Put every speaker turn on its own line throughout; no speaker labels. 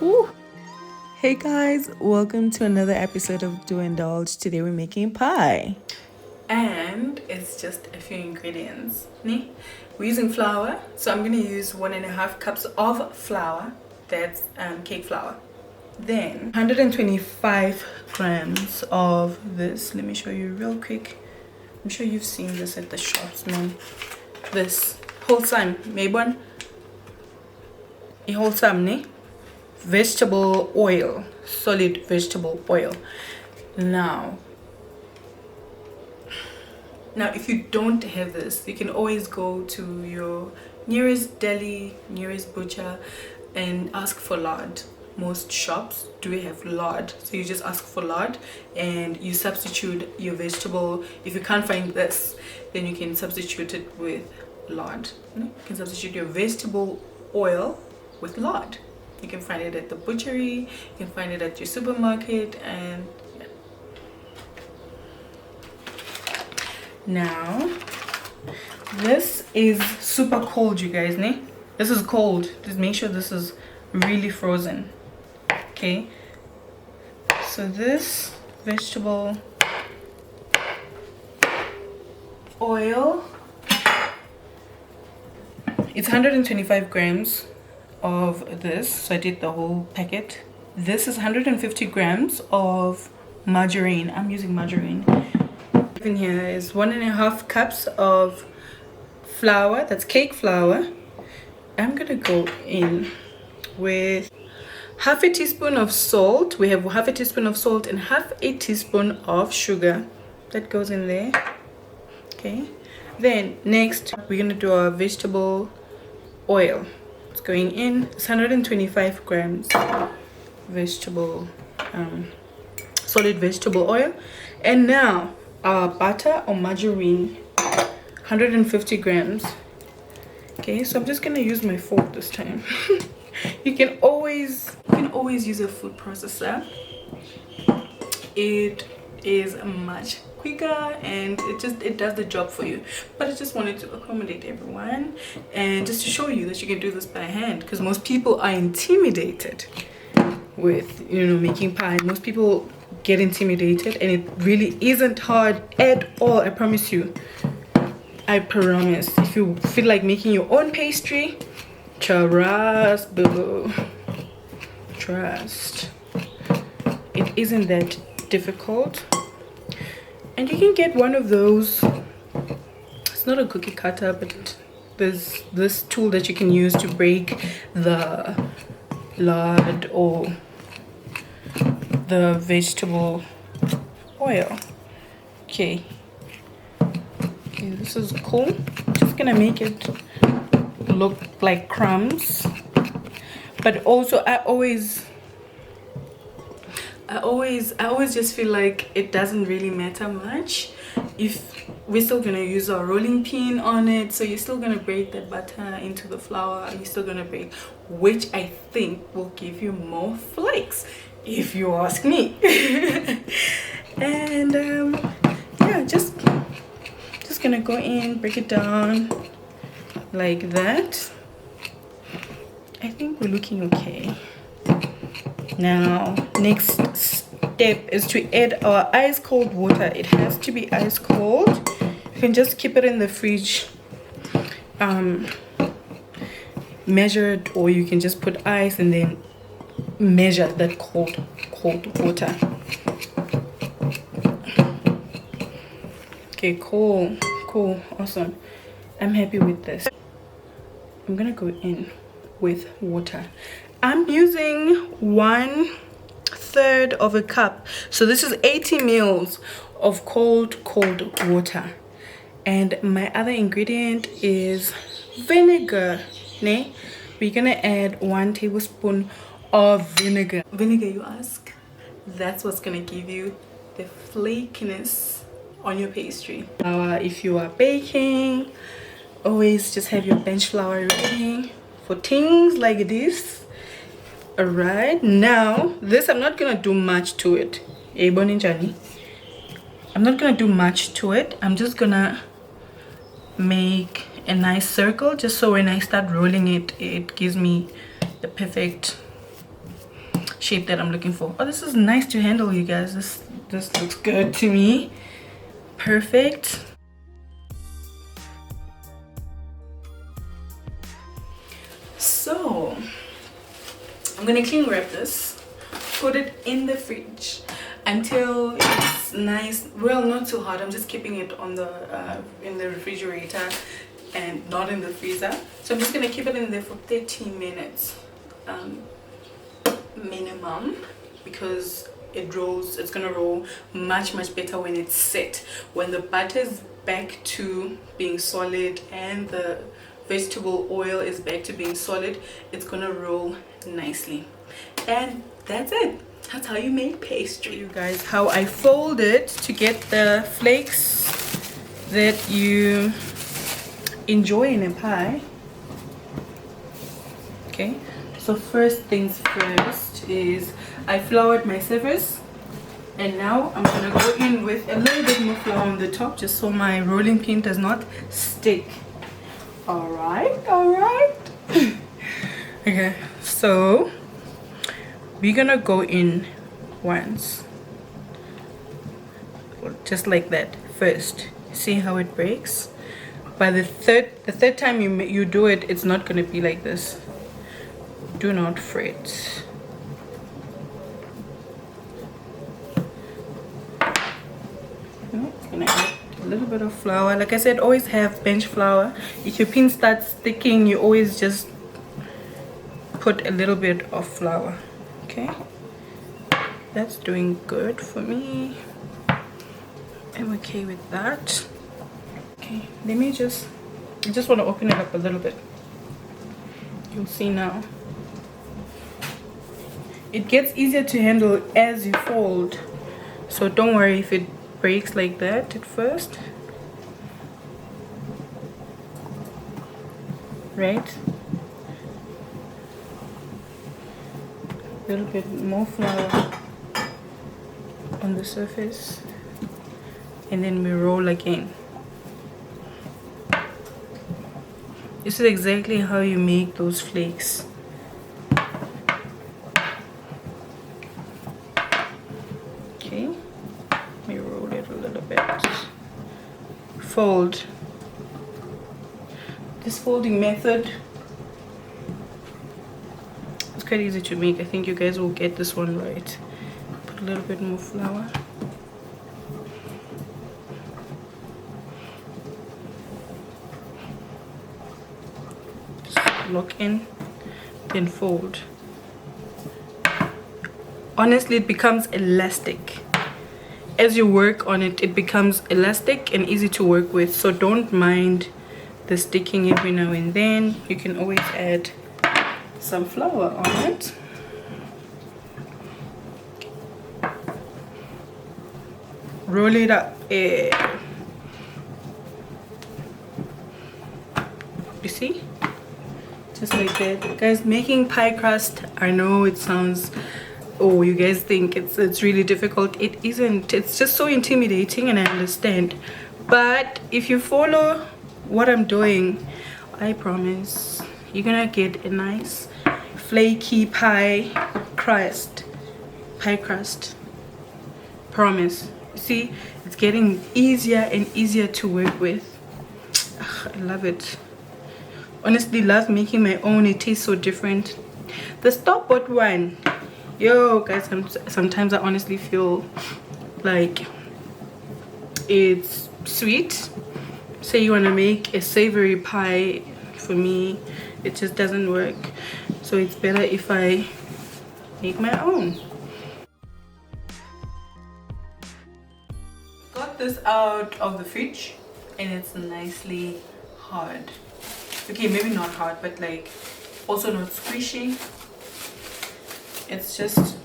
Woo. Hey guys, welcome to another episode of Do Indulge. Today we're making pie. And it's just a few ingredients. We're using flour, so I'm gonna use 1.5 cups of flour. That's cake flour. Then 125 grams of this. Let me show you real quick. I'm sure you've seen this at the shops, man. This wholesome, maybe a wholesome, vegetable oil, solid vegetable oil. Now if you don't have this, you can always go to your nearest deli, nearest butcher, and ask for lard. Most shops do have lard, so you just ask for lard and you substitute your vegetable. If you can't find this, then you can substitute it with lard. You can substitute your vegetable oil with lard. You can find it at the butchery, you can find it at your supermarket, and yeah. Now this is super cold, you guys. This is cold. Just make sure this is really frozen. Okay, so this vegetable oil, it's 125 grams of this, so I did the whole packet. This is 150 grams of margarine. I'm using margarine. In here is 1.5 cups of flour, that's cake flour. I'm gonna go in with half a teaspoon of salt. We have half a teaspoon of salt and half a teaspoon of sugar. That goes in there. Okay, then next we're gonna do our vegetable oil. It's going in. It's 125 grams vegetable solid vegetable oil. And now our butter or margarine, 150 grams. Okay, so I'm just gonna use my fork this time. You can always use a food processor. It is much quicker and it does the job for you. But I just wanted to accommodate everyone and just to show you that you can do this by hand, because most people are intimidated with making pie. Most people get intimidated, and it really isn't hard at all. I promise you. I promise. If you feel like making your own pastry, trust, boo. Trust. It isn't that difficult. And you can get one of those. It's not a cookie cutter, but there's this tool that you can use to break the lard or the vegetable oil. Okay, this is cool. Just gonna make it look like crumbs, but also I always just feel like it doesn't really matter much if we're still gonna use our rolling pin on it. So you're still gonna break that butter into the flour, you're still gonna break, which I think will give you more flakes, if you ask me. And yeah, just gonna go in, break it down like that. I think we're looking okay. Now next step is to add our ice cold water. It has to be ice cold. You can just keep it in the fridge measured, or you can just put ice and then measure that cold water. Okay, cool, awesome. I'm happy with this. I'm gonna go in with water. I'm using 1/3 of a cup, so this is 80 ml of cold water. And my other ingredient is vinegar. We're gonna add 1 tablespoon of vinegar. Vinegar, you ask? That's what's gonna give you the flakiness on your pastry. If you are baking, always just have your bench flour ready for things like this. All right, now this, I'm not gonna do much to it. I'm not gonna do much to it. I'm just gonna make a nice circle, just so when I start rolling it, it gives me the perfect shape that I'm looking for. Oh, this is nice to handle, you guys. This looks good to me. Perfect. So I'm gonna cling wrap this, put it in the fridge until it's nice. Well, not too hot. I'm just keeping it on the in the refrigerator and not in the freezer. So I'm just gonna keep it in there for 30 minutes minimum, because it's gonna roll much better when it's set. When the butter is back to being solid and the vegetable oil is back to being solid, it's gonna roll nicely. And that's it. That's how you make pastry, you guys. How I fold it to get the flakes that you enjoy in a pie. Okay, so first things first is I floured my surface, and now I'm gonna go in with a little bit more flour on the top, just so my rolling pin does not stick. All right. Okay, so we're gonna go in once, just like that. First, see how it breaks. By the third time you do it, it's not gonna be like this. Do not fret. It's gonna add a little bit of flour. Like I said, always have bench flour. If your pin starts sticking, you always just put a little bit of flour. Okay, that's doing good for me. I'm okay with that. Okay, let me I just want to open it up a little bit. You'll see now. It gets easier to handle as you fold, so don't worry if it breaks like that at first. Right? A little bit more flour on the surface, and then we roll again. This is exactly how you make those flakes. Okay, we roll it a little bit. Fold. This folding method, it's quite easy to make. I think you guys will get this one right. Put a little bit more flour. Lock in, then fold. Honestly, it becomes elastic as you work on it. It becomes elastic and easy to work with, so don't mind the sticking every now and then. You can always add some flour on it. Roll it up. You see, just like that, guys. Making pie crust, I know it sounds, oh, you guys think it's really difficult. It isn't. It's just so intimidating, and I understand, but if you follow what I'm doing, I promise you're gonna get a nice flaky pie crust. Promise. See, it's getting easier and easier to work with. Ugh, I love it. Honestly, love making my own. It tastes so different. The store-bought one, yo guys, sometimes I honestly feel like it's sweet. Say you want to make a savory pie, for me it just doesn't work, so it's better if I make my own. Got this out of the fridge and it's nicely hard. Okay, maybe not hard, but like also not squishy. It's just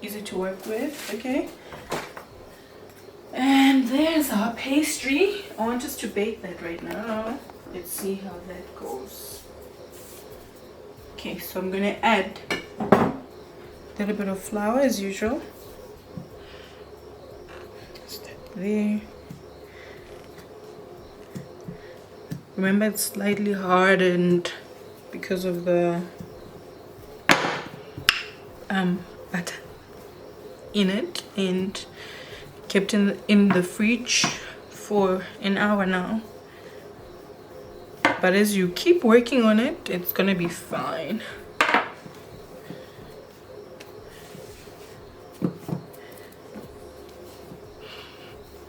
easy to work with. Okay, and there's our pastry. I want us to bake that right now. Let's see how that goes. Okay, so I'm gonna add a little bit of flour as usual. Just that there. Remember, it's slightly hardened because of the butter in it and kept in the fridge for an hour now. But as you keep working on it, it's gonna be fine.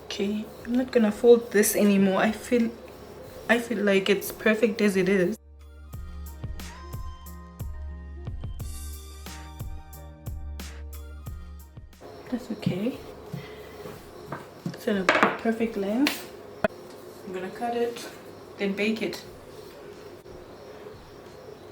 Okay, I'm not gonna fold this anymore. I feel like it's perfect as it is. That's okay. It's at a perfect length. I'm gonna cut it, then bake it.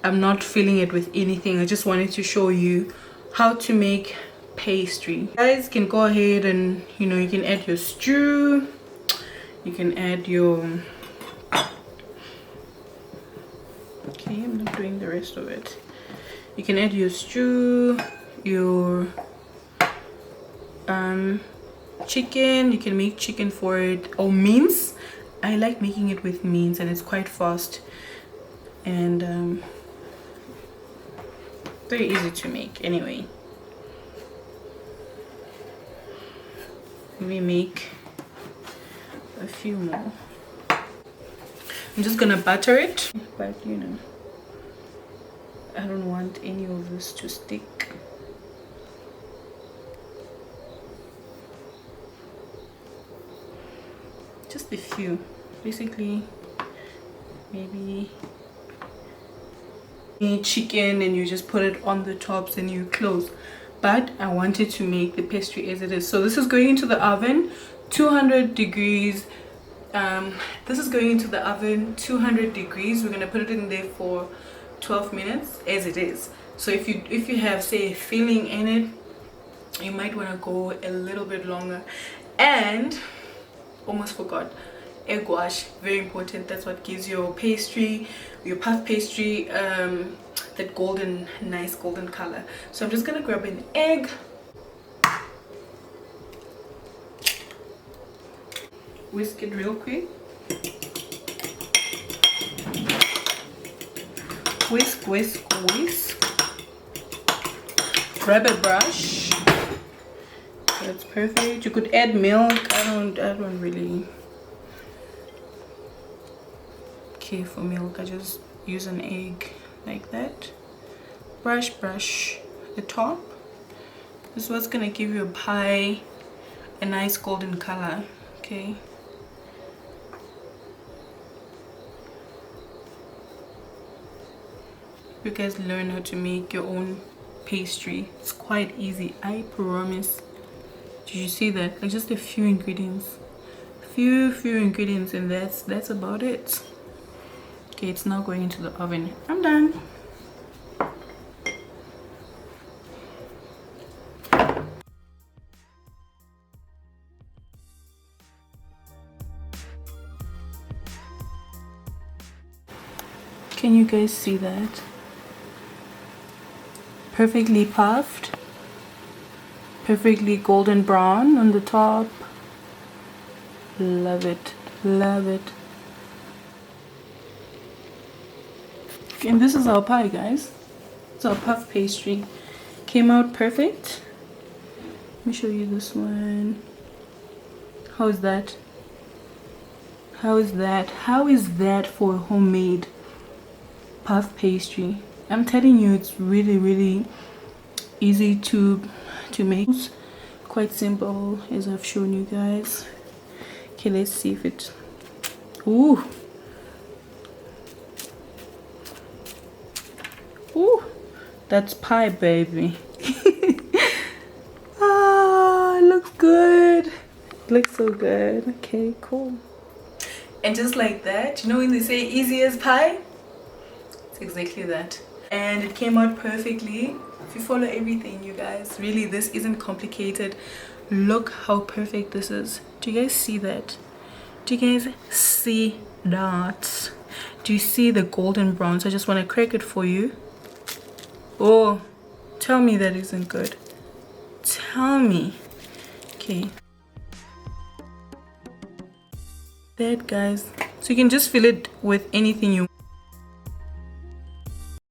I'm not filling it with anything. I just wanted to show you how to make pastry. You guys can go ahead and, you know, you can add your stew. You can add your... Okay, I'm not doing the rest of it. You can add your stew, your chicken. You can make chicken for it, or mince. I like making it with mince, and it's quite fast and very easy to make. Anyway, let me make a few more. I'm just gonna butter it, but you know, I don't want any of this to stick. Just a few, basically. Maybe chicken, and you just put it on the tops and you close. But I wanted to make the pastry as it is, so this is going into the oven 200 degrees. This is going into the oven 200 degrees. We're gonna put it in there for 12 minutes as it is. So if you have, say, a filling in it, you might want to go a little bit longer. And almost forgot, egg wash, very important. That's what gives your pastry, your puff pastry, that nice golden color. So I'm just gonna grab an egg, whisk it real quick, whisk, grab a brush. That's perfect. You could add milk. I don't really care for milk. I just use an egg like that. Brush the top. This is what's gonna give your pie a nice golden color. Okay, you guys learn how to make your own pastry. It's quite easy, I promise. Did you see that? Like, just a few ingredients, few ingredients, and that's about it. Okay, it's now going into the oven. I'm done. Can you guys see that? Perfectly puffed, perfectly golden brown on the top. Love it, love it. And this is our pie, guys. It's our puff pastry. Came out perfect. Let me show you this one. How is that? How is that? How is that for a homemade puff pastry? I'm telling you, it's really easy to make. Quite simple, as I've shown you guys. Okay, let's see if it... Ooh, that's pie, baby. Ah, looks good. Looks so good. Okay, cool. And just like that, you know when they say easy as pie, it's exactly that. And it came out perfectly. If you follow everything, you guys, really, this isn't complicated. Look how perfect this is. Do you guys see that? Do you guys see that? Do you see the golden brown? So I just want to crack it for you. Oh, tell me that isn't good. Tell me. Okay, that, guys. So you can just fill it with anything you